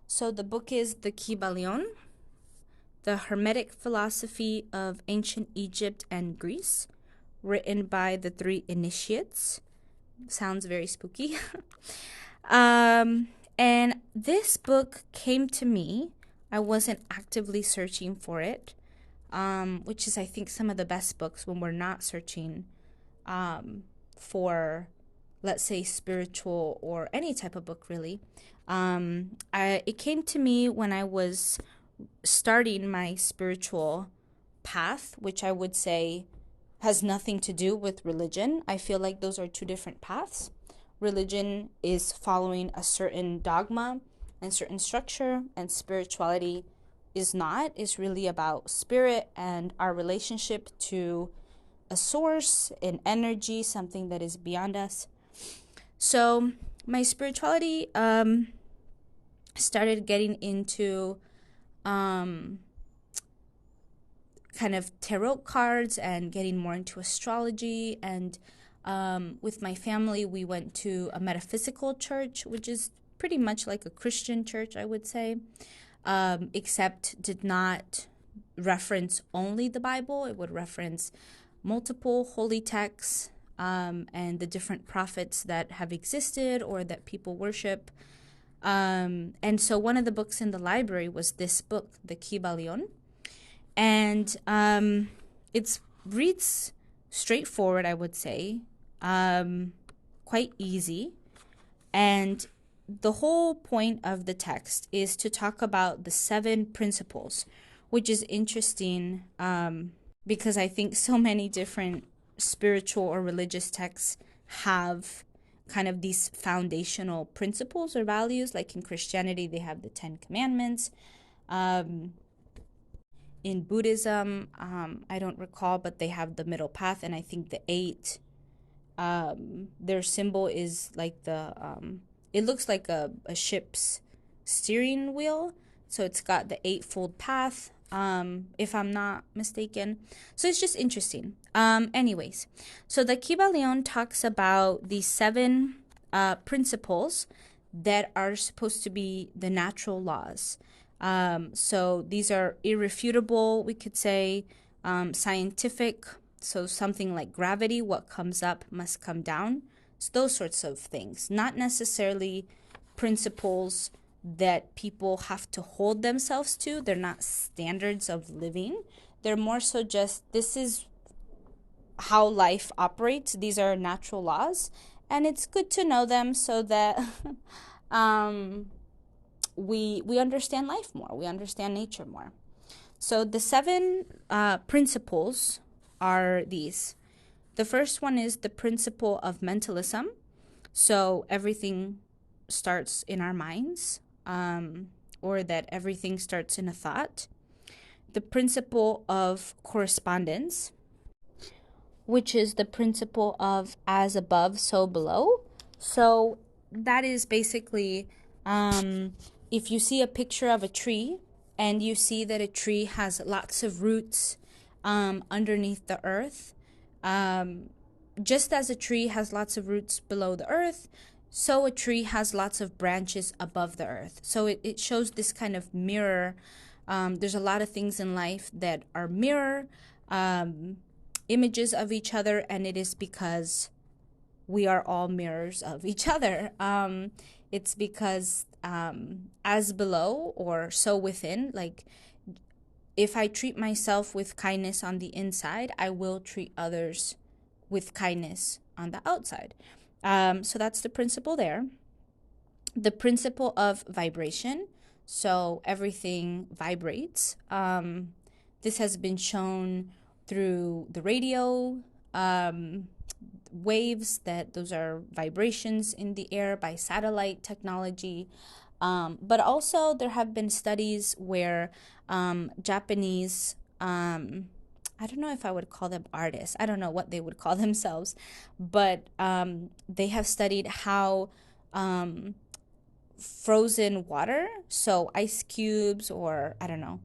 So the book is The Kybalion, The Hermetic Philosophy of Ancient Egypt and Greece, written by the three initiates. Sounds very spooky. um, and this book came to me. I wasn't actively searching for it, which is, I think, some of the best books when we're not searching for, let's say, spiritual or any type of book, really. It came to me when I was starting my spiritual path, which I would say has nothing to do with religion. I feel like those are two different paths. Religion is following a certain dogma and certain structure, and spirituality is not. It's really about spirit and our relationship to a source, an energy, something that is beyond us. So my spirituality started getting into kind of tarot cards and getting more into astrology. And with my family, we went to a metaphysical church, which is pretty much like a Christian church, I would say, except did not reference only the Bible. It would reference multiple holy texts and the different prophets that have existed or that people worship. And so one of the books in the library was this book, The Kybalion. And it reads straightforward, I would say, quite easy. And the whole point of the text is to talk about the 7 principles, which is interesting because I think so many different spiritual or religious texts have kind of these foundational principles or values. Like in Christianity, they have the 10 Commandments. In Buddhism, I don't recall, but they have the middle path, and I think the 8. Their symbol is like it looks like a ship's steering wheel. So it's got the 8-fold path, if I'm not mistaken. So it's just interesting. Anyways, so the Kybalion talks about these 7 principles that are supposed to be the natural laws. So these are irrefutable, we could say, scientific. So something like gravity, what comes up must come down. So those sorts of things, not necessarily principles that people have to hold themselves to. They're not standards of living. They're more so just, this is how life operates. These are natural laws, and it's good to know them so that we understand life more. We understand nature more. So the 7 principles are these. The first one is the principle of mentalism. So everything starts in our minds, or that everything starts in a thought. The principle of correspondence, which is the principle of as above, so below. So that is basically if you see a picture of a tree and you see that a tree has lots of roots underneath the earth, just as a tree has lots of roots below the earth, so a tree has lots of branches above the earth. So it shows this kind of mirror. There's a lot of things in life that are mirror images of each other, and it is because we are all mirrors of each other. It's because as below or so within, like if I treat myself with kindness on the inside, I will treat others with kindness on the outside. So that's the principle there. The principle of vibration. So everything vibrates. This has been shown through the radio waves, that those are vibrations in the air by satellite technology. But also there have been studies where Japanese, I don't know if I would call them artists. I don't know what they would call themselves, but they have studied how frozen water, so ice cubes or I don't know,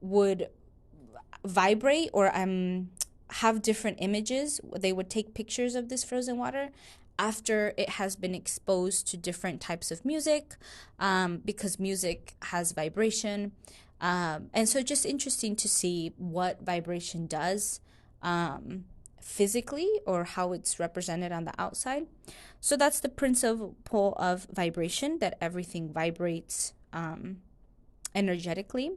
would vibrate or have different images. They would take pictures of this frozen water after it has been exposed to different types of music, because music has vibration. And so just interesting to see what vibration does physically, or how it's represented on the outside. So that's the principle of vibration, that everything vibrates energetically.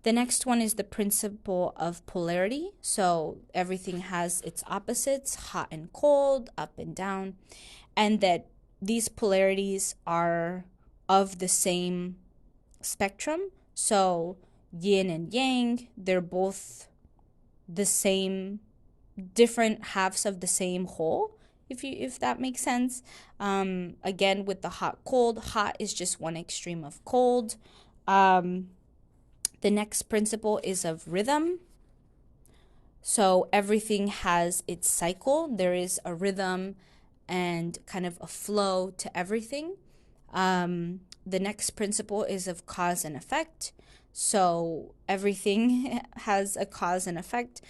The next one is the principle of polarity. So everything has its opposites, hot and cold, up and down, and that these polarities are of the same spectrum. So yin and yang, they're both the same, different halves of the same whole, if that makes sense. Again, with the hot cold, hot is just one extreme of cold. The next principle is of rhythm. So everything has its cycle. There is a rhythm and kind of a flow to everything. The next principle is of cause and effect. So everything has a cause and effect.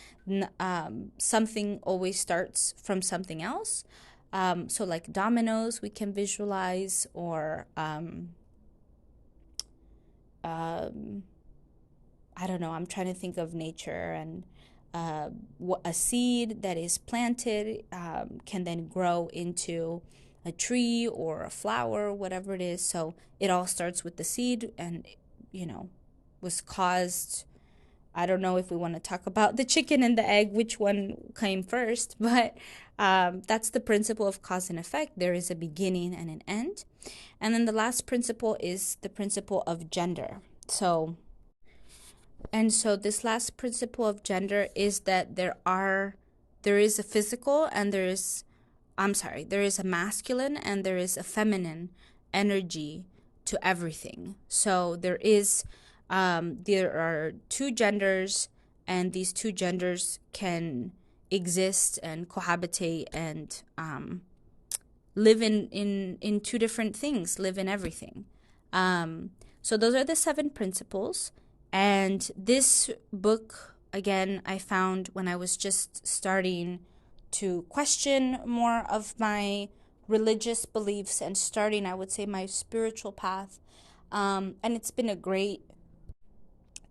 Something always starts from something else. So like dominoes, we can visualize, or I don't know, I'm trying to think of nature, and a seed that is planted can then grow into a tree or a flower, whatever it is. So it all starts with the seed, and, was caused. I don't know if we want to talk about the chicken and the egg, which one came first, but that's the principle of cause and effect. There is a beginning and an end. And then the last principle is the principle of gender. So this last principle of gender is that there is a physical, and there is a masculine and there is a feminine energy to everything. So there are two genders, and these two genders can exist and cohabitate and live in two different things, live in everything. So those are the 7 principles. And this book, again, I found when I was just starting to question more of my religious beliefs and starting, I would say, my spiritual path. And it's been a great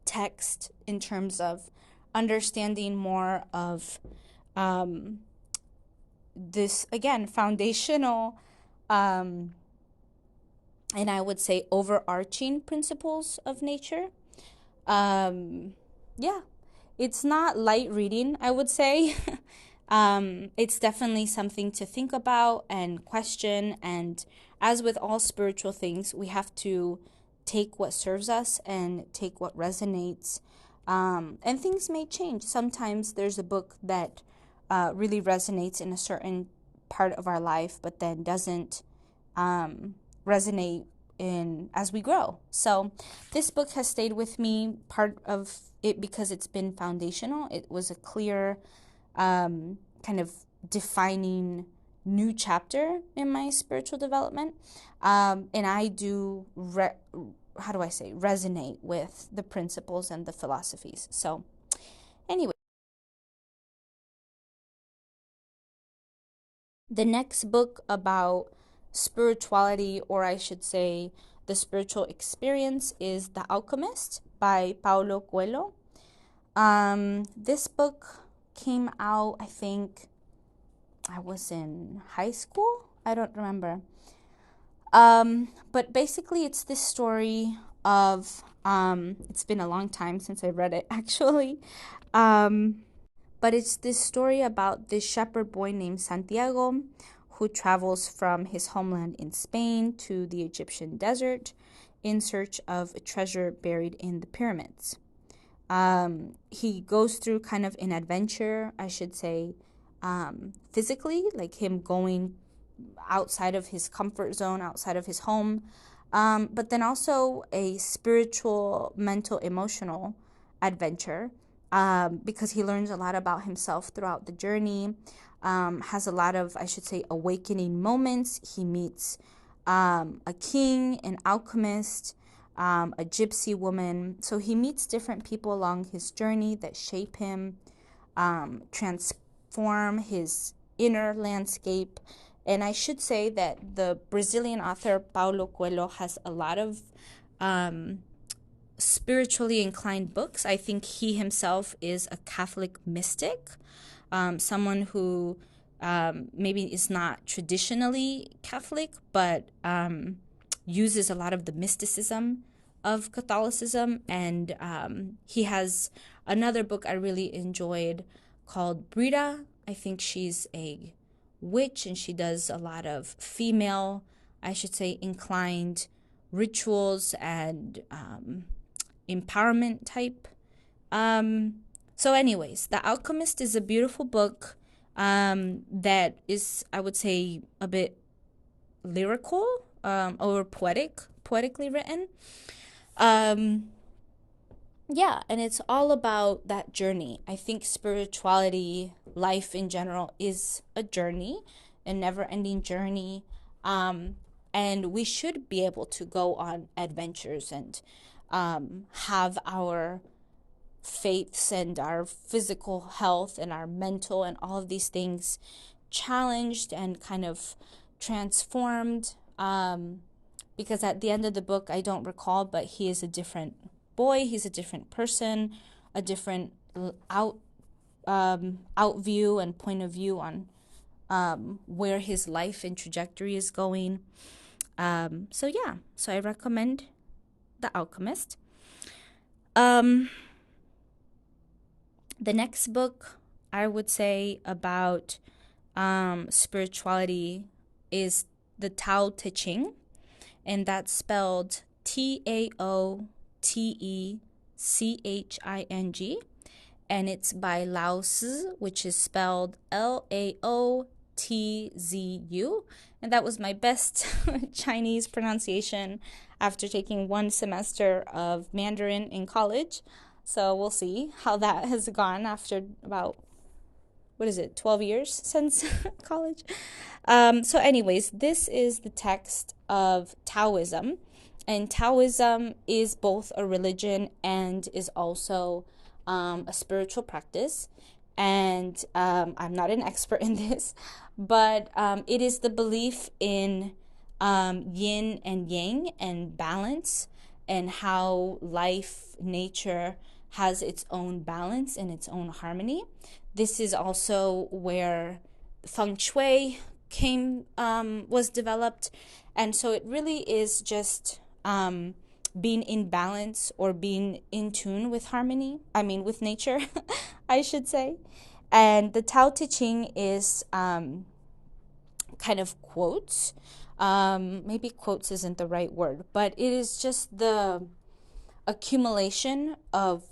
text in terms of understanding more of this, again, foundational and I would say overarching principles of nature. Yeah, it's not light reading, I would say. It's definitely something to think about and question. And as with all spiritual things, we have to take what serves us and take what resonates. And things may change. Sometimes there's a book that really resonates in a certain part of our life, but then doesn't resonate in as we grow. So this book has stayed with me, part of it because it's been foundational. It was a clear kind of defining new chapter in my spiritual development. And I do resonate with the principles and the philosophies. So anyway, the next book about spirituality, or I should say the spiritual experience, is The Alchemist by Paulo Coelho. This book came out, I think I was in high school. I don't remember. But basically it's this story of, it's been a long time since I read it, actually. But it's this story about this shepherd boy named Santiago, who travels from his homeland in Spain to the Egyptian desert in search of a treasure buried in the pyramids. He goes through kind of an adventure, I should say, physically, like him going outside of his comfort zone, outside of his home, but then also a spiritual, mental, emotional adventure, because he learns a lot about himself throughout the journey. Has a lot of, I should say, awakening moments. He meets a king, an alchemist, a gypsy woman. So he meets different people along his journey that shape him, transform his inner landscape, And I should say that the Brazilian author Paulo Coelho has a lot of spiritually inclined books. I think he himself is a Catholic mystic, someone who maybe is not traditionally Catholic, but uses a lot of the mysticism of Catholicism. And he has another book I really enjoyed called Brita. I think she's a witch, and she does a lot of female, I should say, inclined rituals and empowerment type. So anyways, The Alchemist is a beautiful book that is, I would say, a bit lyrical or poetically written. Yeah, and it's all about that journey. I think spirituality, life in general, is a journey, a never-ending journey. And we should be able to go on adventures and have our faiths and our physical health and our mental and all of these things challenged and kind of transformed. Because at the end of the book, I don't recall, but he is a different boy. He's a different person, a different out view and point of view on where his life and trajectory is going. So I recommend The Alchemist. The next book I would say about spirituality is the Tao Te Ching, and that's spelled Taoteching, and it's by Lao Tzu, which is spelled Laotzu, and that was my best Chinese pronunciation after taking one semester of Mandarin in college. So we'll see how that has gone after about 12 years since college. So anyways, this is the text of Taoism, and Taoism is both a religion and is also a spiritual practice. And I'm not an expert in this, but it is the belief in yin and yang and balance, and how life, nature has its own balance and its own harmony. This is also where feng shui was developed. And so it really is just being in balance or being in tune with with nature, I should say. And the Tao Te Ching is kind of quotes. Maybe quotes isn't the right word, but it is just the accumulation of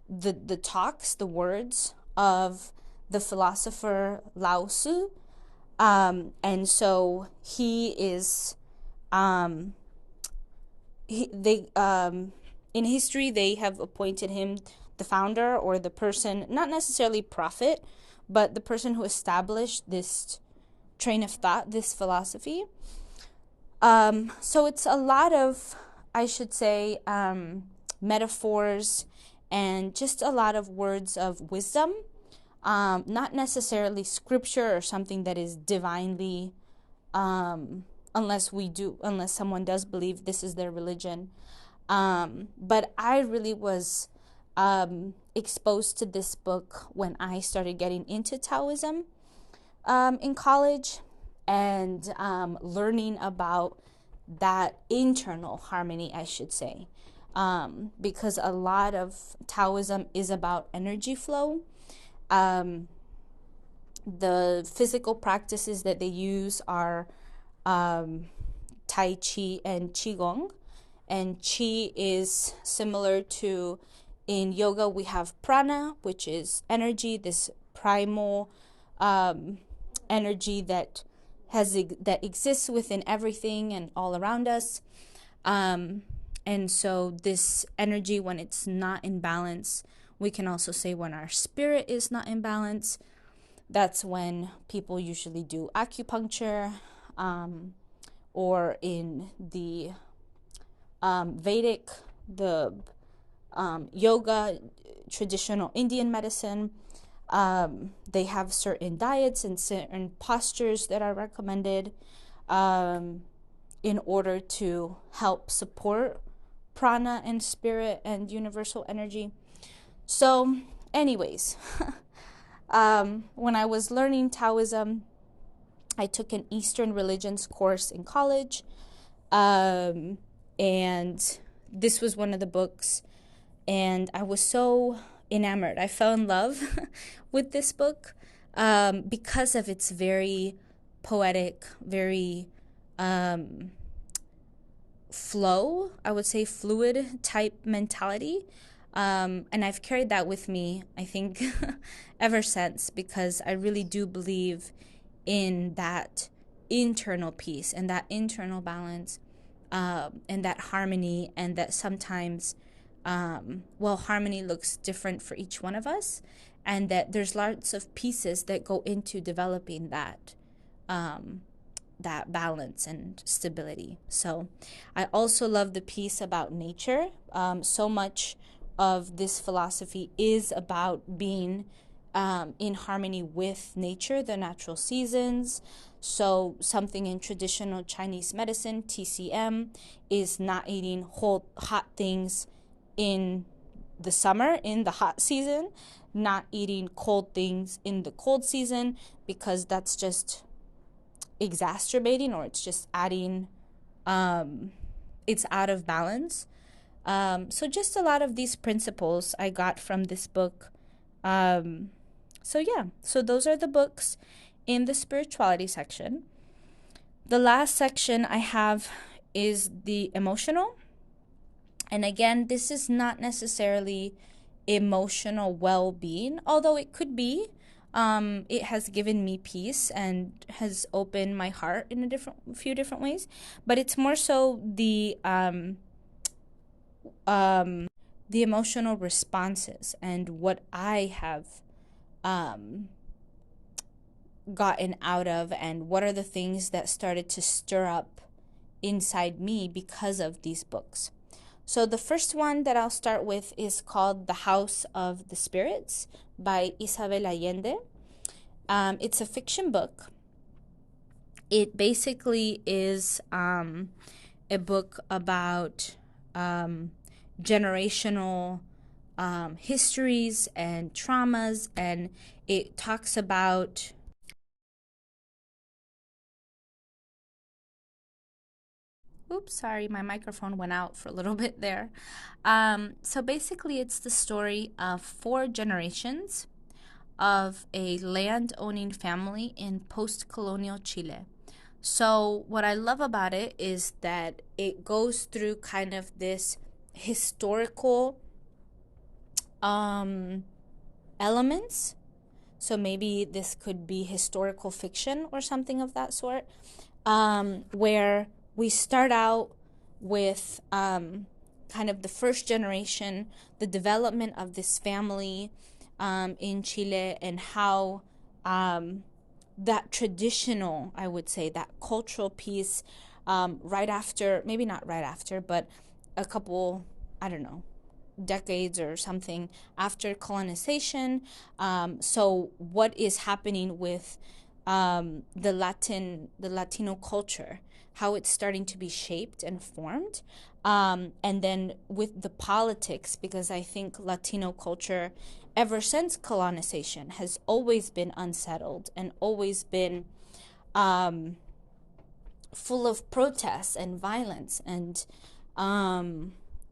the talks, the words of the philosopher Lao Tzu. And so he is in history they have appointed him the founder, or the person, not necessarily prophet, but the person who established this train of thought, this philosophy. So it's a lot of, I should say, metaphors and just a lot of words of wisdom, not necessarily scripture or something that is divinely, unless someone does believe this is their religion. But I really was exposed to this book when I started getting into Taoism in college, and learning about that internal harmony, I should say, because a lot of Taoism is about energy flow. The physical practices that they use are Tai Chi and Qigong. And Qi is similar to, in yoga, we have prana, which is energy, this primal energy that exists within everything and all around us. And so this energy, when it's not in balance, we can also say when our spirit is not in balance, that's when people usually do acupuncture, or in the Vedic, the yoga, traditional Indian medicine, They have certain diets and certain postures that are recommended in order to help support prana and spirit and universal energy. So, anyways, when I was learning Taoism, I took an Eastern religions course in college. And this was one of the books, and I was so enamored. I fell in love with this book because of its very poetic, very flow, I would say fluid type mentality. And I've carried that with me, I think, ever since, because I really do believe in that internal peace and that internal balance, and that harmony, and that sometimes, harmony looks different for each one of us, and that there's lots of pieces that go into developing that balance and stability. So I also love the piece about nature. So much of this philosophy is about being in harmony with nature, the natural seasons. So something in traditional Chinese medicine, TCM, is not eating hot things in the summer, in the hot season, not eating cold things in the cold season, because that's just exacerbating, or it's just adding, it's out of balance. So just a lot of these principles I got from this book. So those are the books in the spirituality section. The last section I have is the emotional. And again, this is not necessarily emotional well-being, although it could be. It has given me peace and has opened my heart in a few different ways, but it's more so the emotional responses and what I have gotten out of, and what are the things that started to stir up inside me because of these books. So the first one that I'll start with is called The House of the Spirits by Isabel Allende. It's a fiction book. It basically is a book about generational histories and traumas, and it talks about Oops, sorry, my microphone went out for a little bit there. So basically, it's the story of 4 generations of a land-owning family in post-colonial Chile. So what I love about it is that it goes through kind of this historical elements. So maybe this could be historical fiction or something of that sort, where we start out with kind of the first generation, the development of this family in Chile, and how that traditional, I would say, that cultural piece, right after, maybe not right after, but a couple, I don't know, decades or something after colonization. So what is happening with the Latino culture, how it's starting to be shaped and formed, and then with the politics, because I think Latino culture, ever since colonization, has always been unsettled and always been full of protests and violence, and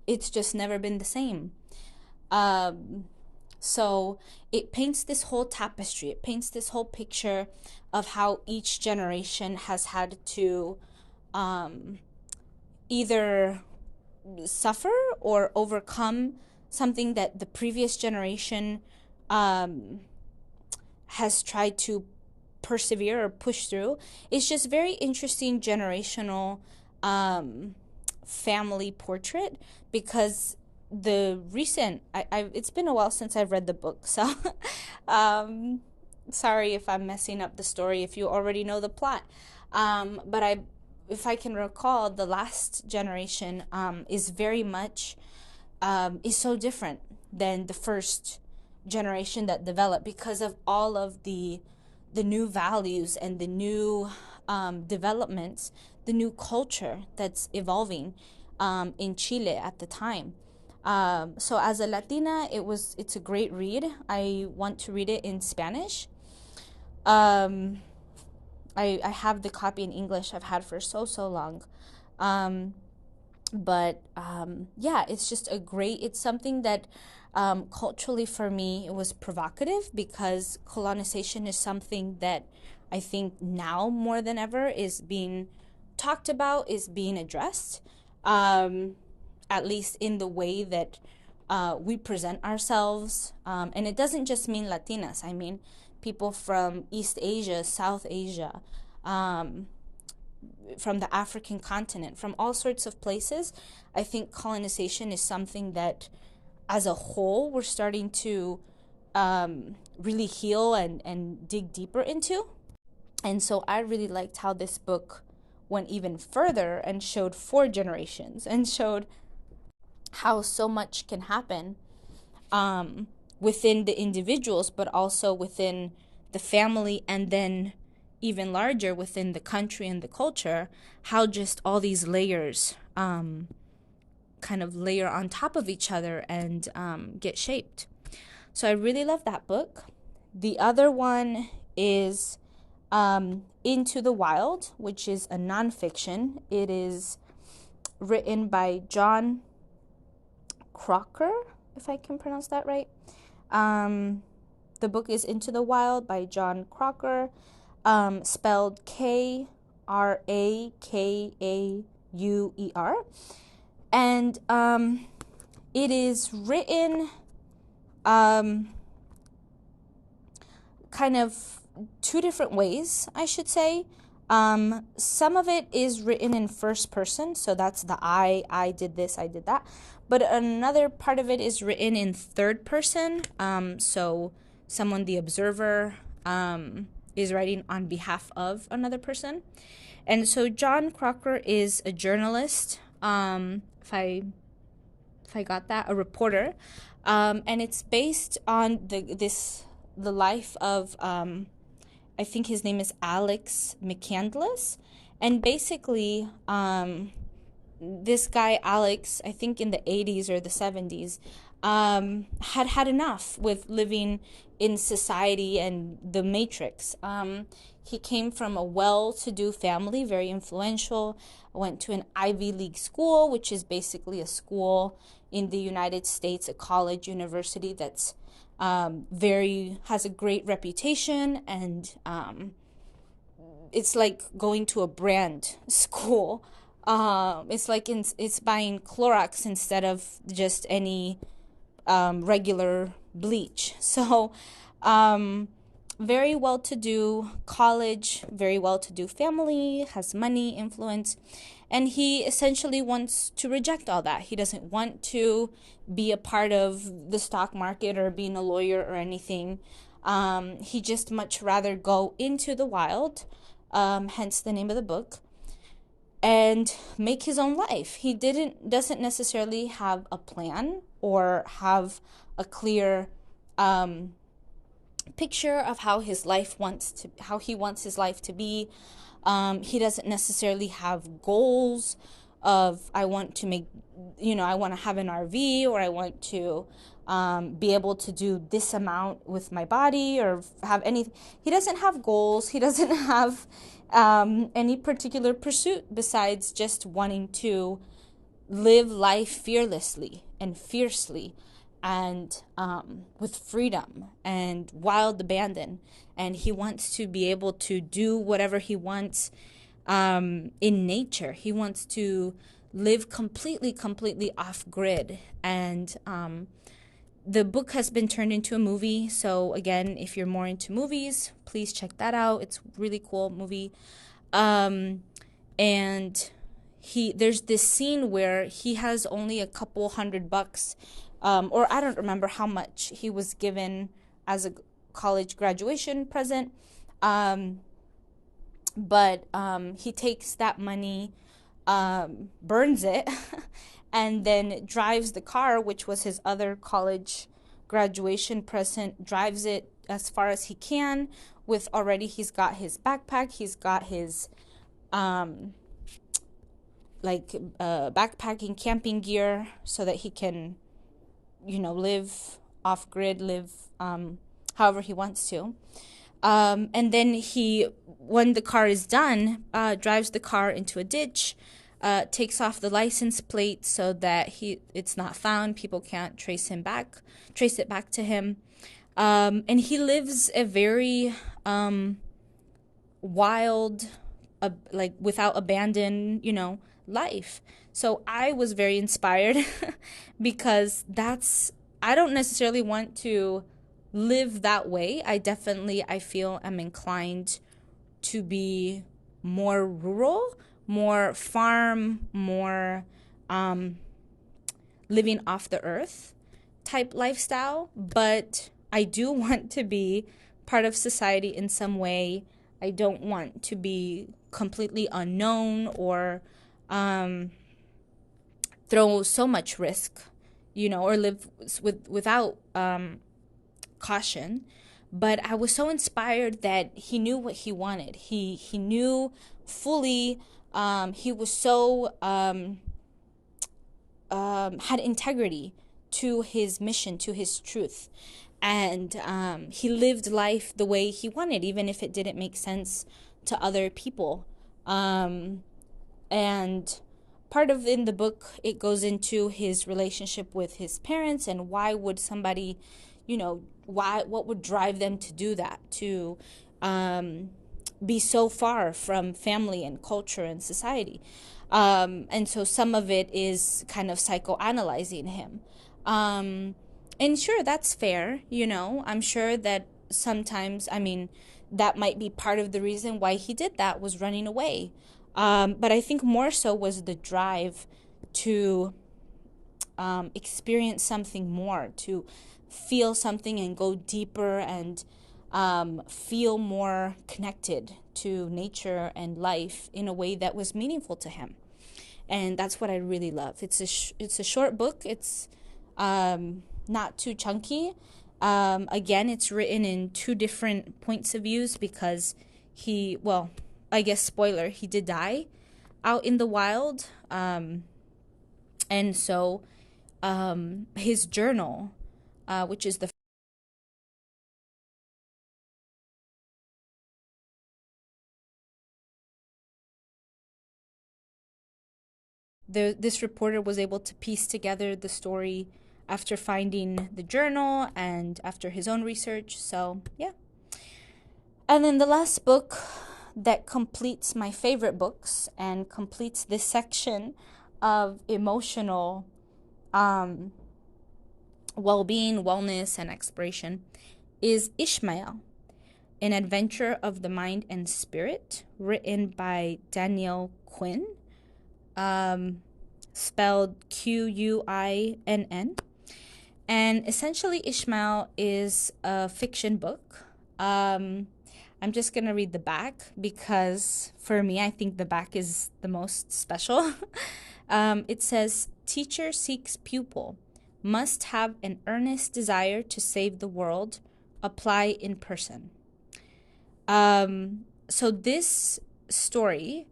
it's just never been the same. So it paints this whole tapestry, it paints this whole picture of how each generation has had to either suffer or overcome something that the previous generation has tried to persevere or push through. It's just very interesting generational family portrait, because the recent it's been a while since I've read the book, so sorry if I'm messing up the story if you already know the plot, but if I can recall, the last generation is very much is so different than the first generation that developed because of all of the new values and the new developments, the new culture that's evolving in Chile at the time. So as a Latina, it's a great read. I want to read it in Spanish. I have the copy in English I've had for so long. But yeah, it's just it's something that culturally for me, it was provocative because colonization is something that I think now more than ever is being talked about, is being addressed, at least in the way that we present ourselves. And it doesn't just mean Latinas. I mean, people from East Asia, South Asia, from the African continent, from all sorts of places. I think colonization is something that, as a whole, we're starting to really heal and dig deeper into. And so I really liked how this book went even further and showed 4 generations and showed how so much can happen within the individuals, but also within the family, and then even larger within the country and the culture, how just all these layers kind of layer on top of each other and get shaped. So I really love that book. The other one is Into the Wild, which is a nonfiction. It is written by John Crocker, if I can pronounce that right. The book is Into the Wild by John Crocker, spelled Krakauer. And it is written kind of 2 different ways, I should say. Some of it is written in first person, so that's the I did this, I did that. But another part of it is written in third person, so someone, the observer, is writing on behalf of another person. And so John Crocker is a journalist, if I got that, a reporter, and it's based on the life of I think his name is Alex McCandless, and basically this guy Alex, I think in the 80s or the 70s, had enough with living in society and the matrix. He came from a well-to-do family, very influential, went to an Ivy League school, which is basically a school in the United States, a college, university that's has a great reputation, and it's like going to a brand school. It's like it's buying Clorox instead of just any regular bleach. So very well-to-do college, very well-to-do family, has money, influence, and he essentially wants to reject all that. He doesn't want to be a part of the stock market or being a lawyer or anything. He just much rather go into the wild, hence the name of the book, and make his own life. He doesn't necessarily have a plan or have a clear picture of how he wants his life to be. He doesn't necessarily have goals of I want to have an RV, or I want to be able to do this amount with my body, or have any. He doesn't have goals. He doesn't have any particular pursuit besides just wanting to live life fearlessly and fiercely, and with freedom and wild abandon. And he wants to be able to do whatever he wants in nature. He wants to live completely off grid. And the book has been turned into a movie. So again, if you're more into movies, please check that out. It's a really cool movie. And there's this scene where he has only a couple $100, or I don't remember how much he was given as a college graduation present. But he takes that money, burns it, and then drives the car, which was his other college graduation present, drives it as far as he can. With already, he's got his backpack, he's got his backpacking camping gear so that he can, live off grid, live however he wants to. And then when the car is done, drives the car into a ditch, takes off the license plate so that it's not found. People can't trace it back to him. And he lives a very wild, without abandon, life. So I was very inspired because I don't necessarily want to live that way. I feel I'm inclined to be more rural, more farm, more living off the earth type lifestyle. But I do want to be part of society in some way. I don't want to be completely unknown or throw so much risk, or live without caution. But I was so inspired that he knew what he wanted. He knew fully. He was so had integrity to his mission, to his truth. And he lived life the way he wanted, even if it didn't make sense to other people. And part of in the book, it goes into his relationship with his parents and why would somebody, what would drive them to do that, to be so far from family and culture and society. And so some of it is kind of psychoanalyzing him. And sure, that's fair, I'm sure that sometimes, that might be part of the reason why he did that, was running away. But I think more so was the drive to experience something more, to feel something and go deeper and feel more connected to nature and life in a way that was meaningful to him. And that's what I really love. It's a short book. It's not too chunky. Again, it's written in two different points of views because I guess spoiler, he did die out in the wild. And so his journal, which is this reporter was able to piece together the story after finding the journal and after his own research. So, yeah. And then the last book that completes my favorite books and completes this section of emotional well-being, wellness, and exploration is Ishmael, An Adventure of the Mind and Spirit, written by Danielle Quinn, spelled Quinn. And essentially, Ishmael is a fiction book. I'm just going to read the back because for me, I think the back is the most special. It says, "Teacher seeks pupil, must have an earnest desire to save the world, apply in person." So this story,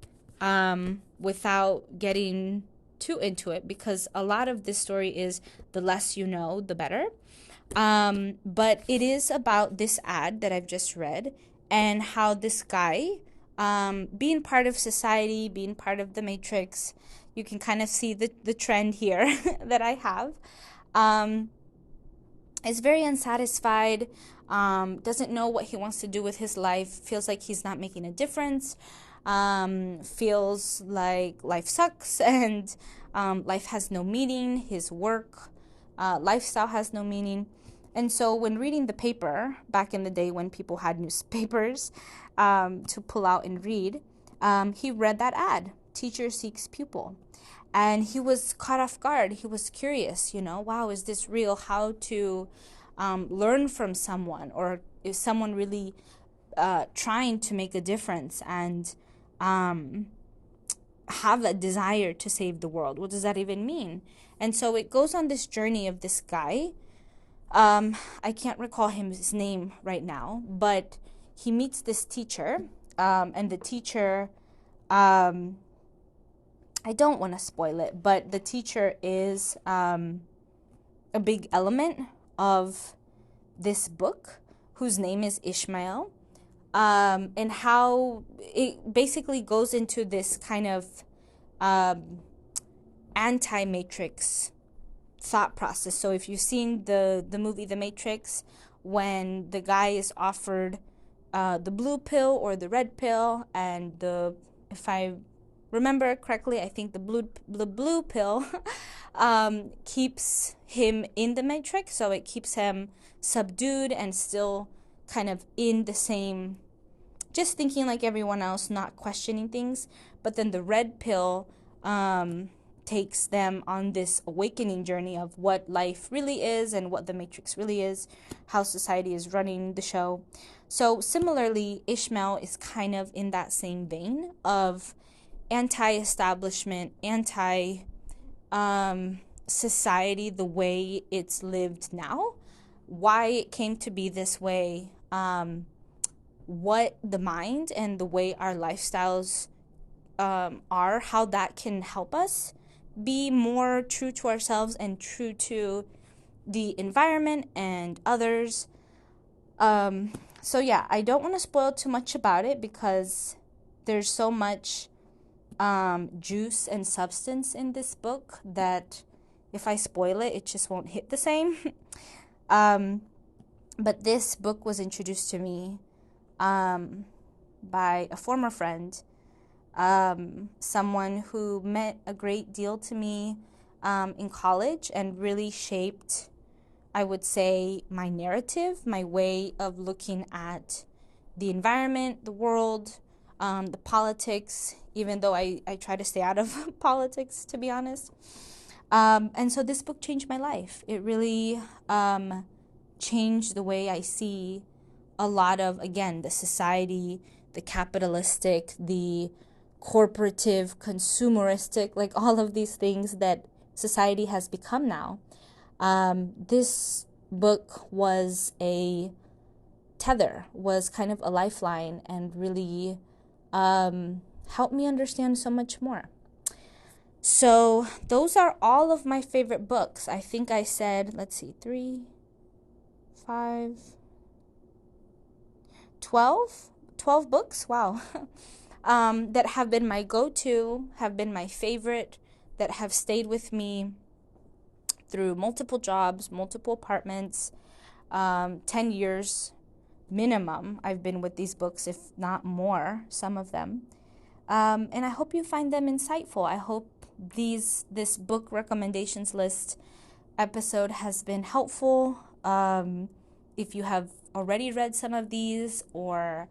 without getting too into it, because a lot of this story is the less you know, the better. But it is about this ad that I've just read and how this guy, being part of society, being part of the matrix, you can kind of see the trend here that I have, is very unsatisfied, doesn't know what he wants to do with his life, feels like he's not making a difference, feels like life sucks and life has no meaning, his work, lifestyle has no meaning. And so when reading the paper, back in the day when people had newspapers to pull out and read, he read that ad, "Teacher seeks pupil." And he was caught off guard. He was curious, wow, is this real? How to learn from someone, or is someone really trying to make a difference and have a desire to save the world? What does that even mean? And so it goes on this journey of this guy I can't recall his name right now, but he meets this teacher, and the teacher, I don't want to spoil it, but the teacher is a big element of this book, whose name is Ishmael, and how it basically goes into this kind of anti-matrix thought process. So if you've seen the movie The Matrix, when the guy is offered the blue pill or the red pill, and if I remember correctly, I think the blue pill keeps him in the matrix, so it keeps him subdued and still kind of in the same, just thinking like everyone else, not questioning things. But then the red pill takes them on this awakening journey of what life really is and what the matrix really is, how society is running the show. So similarly, Ishmael is kind of in that same vein of anti-establishment, anti-society, the way it's lived now, why it came to be this way, what the mind and the way our lifestyles are, how that can help us be more true to ourselves and true to the environment and others. So yeah, I don't want to spoil too much about it because there's so much juice and substance in this book that if I spoil it, it just won't hit the same. But this book was introduced to me by a former friend, someone who meant a great deal to me in college and really shaped, I would say, my narrative, my way of looking at the environment, the world, the politics, even though I try to stay out of politics, to be honest. And so this book changed my life. It really changed the way I see a lot of, again, the society, the capitalistic, the corporative, consumeristic, like all of these things that society has become now. This book was a tether, was kind of a lifeline, and really helped me understand so much more. So those are all of my favorite books. I think I said, let's see, 3, 5, 12 books. Wow. That have been my go-to, have been my favorite, that have stayed with me through multiple jobs, multiple apartments, 10 years minimum. I've been with these books, if not more, some of them. And I hope you find them insightful. I hope this book recommendations list episode has been helpful. If you have already read some of these, or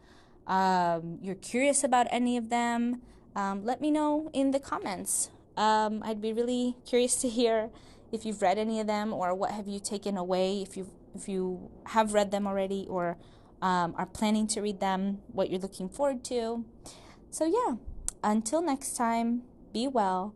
you're curious about any of them, let me know in the comments. I'd be really curious to hear if you've read any of them, or what have you taken away, if you have read them already, or are planning to read them, what you're looking forward to. So yeah, until next time, be well,